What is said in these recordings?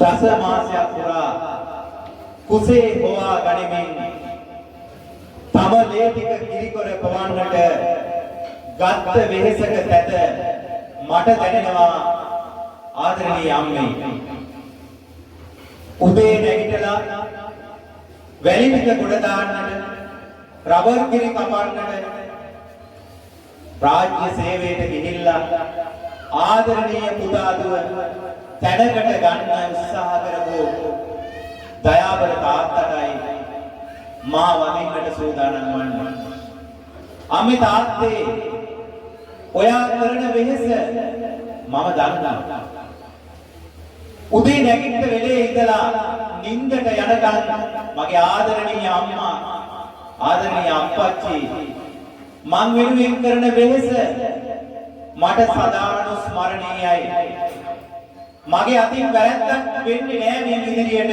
දස මාසයක් පුරා කුසේ හොවා ගනිමින් තම ලේ ටික කිරිකොර පවන්නට ගත්ත වෙහෙසක තැත මට දැනෙනවා ආදරණීය අම්මේ. උදේ නැගිටලා වැලි ටික ගොඩ දාන්නට රබර් කිරි කපන්නට රාජ්‍ය සේවයට ගිහිල්ලා ආදරණීය පුතා දුව තැනකට ගන්න උත්සාහ කරපු දයාබර තාත්තටයි මා වදින්නට සූදානම් වන්නේ. අම්මේ තාත්තේ ඔයා කරන වෙහෙස මම දන්නවා. උදේ නැගිට වෙලේ ඉඳලා නිින්දට යනකම් මගේ ආදරණීය අම්මා ආදරණීය අප්පච්චි මං වෙනුවෙන් කරන වෙහෙස මට සදානු ස්මරණීයයි. මගේ අතින් වැරැද්දක් වෙන්නේ නෑ මේ ඉදිරියට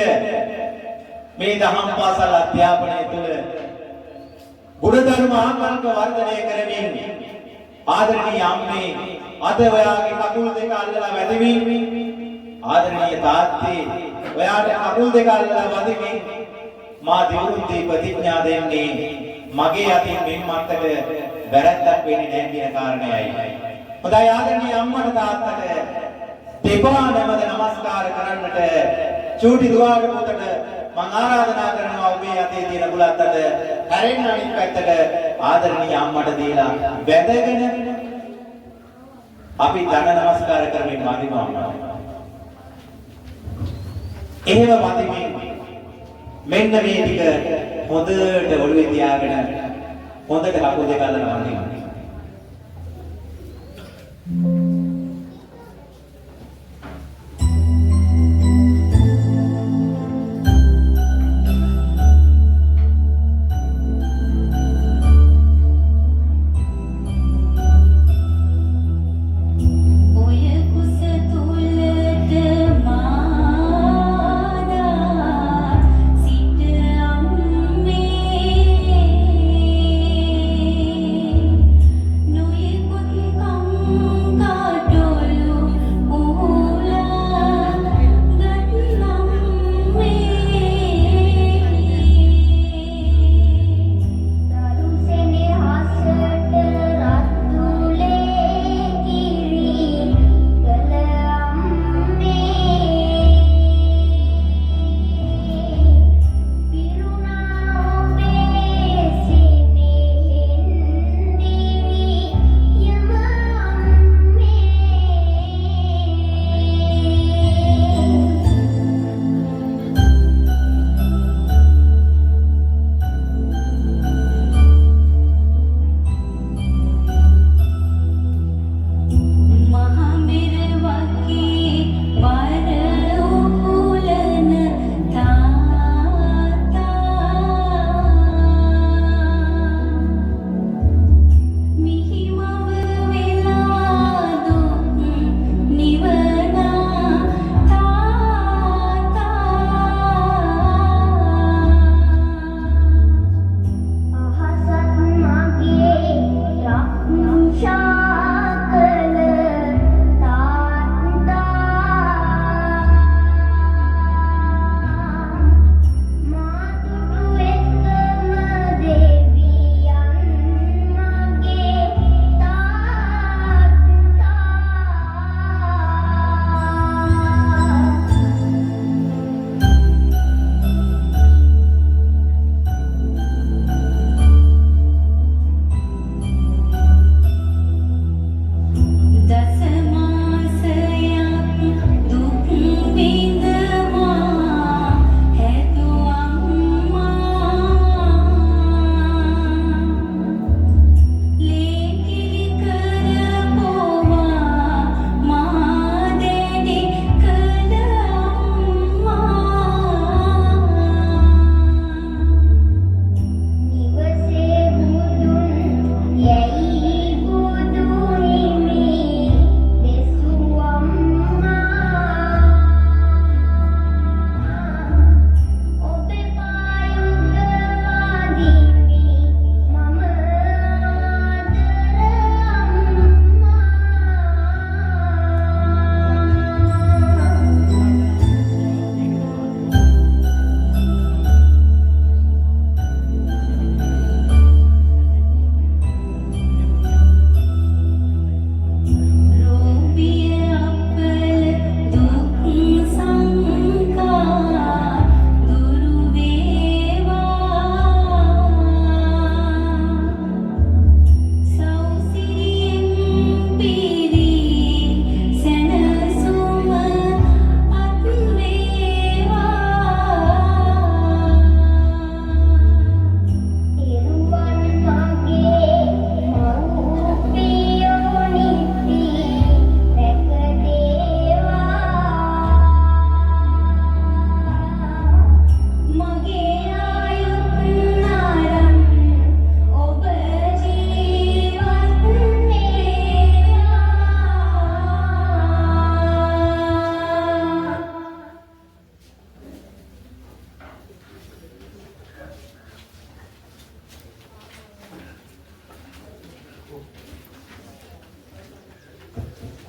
මේ දහම් පාසල් අධ්‍යාපනය තුළ ගුණධර්ම ආකල්ප වර්ධනය කරමින් ආදරණීය අම්මේ අද ඔයාගේ කකුල් දෙක අල්ලලා වැදෙමින් ආදරණීය තාත්තේ ඔයාට කකුල් දෙක අල්ලලා වදිමින් මා දිනුද්දී ප්‍රතිඥා දෙන්නේ මගේ අතින් මෙන් මත්තට වැරැද්දක් වෙන්නේ නැහැ කියන කාරණයයි. හොඳයි ආදරණීය අම්මට තාත්තට දෙපා නැමද නමස්කාර කරන්නට චූටි දුවාගේ පුතට මම ආරාධනා කරනවා ඔබේ අතේ තියෙන බුලත් අත හැරෙන්න අනිත් පැත්තට ආදරණීය අම්මට දීලා වැඳගෙන අපි ධන නමස්කාර කරමින් වදිමු අම්මා. එහෙම වදිමින් මෙන්න මේ ටික හොඳට ඔළුවේ තියාගෙන හොඳට කකුල් දෙක අල්ලලා වදිමු.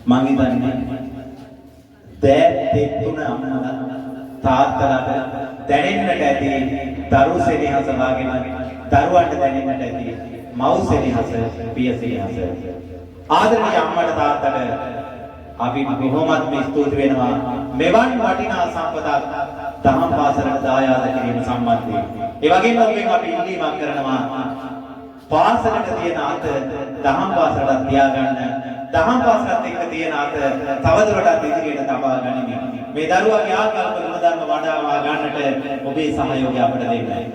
මං හිතන්නේ දෑත් තුන අම්මලා තාත්තලාට දැනෙන්නට ඇති දරු සෙනෙහස වාගෙන දරුවන්ට දැනෙන්නට ඇති මව් සෙනෙහස පිය සෙනෙහස ආදරණීය අම්මට තාත්තට අපි බොහොමත්ම ස්තුති වෙනවා මෙවන් වටිනා සම්පතක් දහම් පාසලට දායාද කිරීම සම්බන්ධයෙන්. ඒ වගේම ඔබෙන් අපි ඉල්ලීමක් කරනවා පාසලට තියෙන අත දහම් පාසලට තියාගන්න. දහම් පාසලත් එක්ක තියෙන අත තවදුරටත් ඉදිරියට තබා ගනිමින් මේ දරුවාගේ ආකල්ප ගුණධර්ම වඩවා ගන්නට ඔබේ සහයෝගය අපට දෙන්න.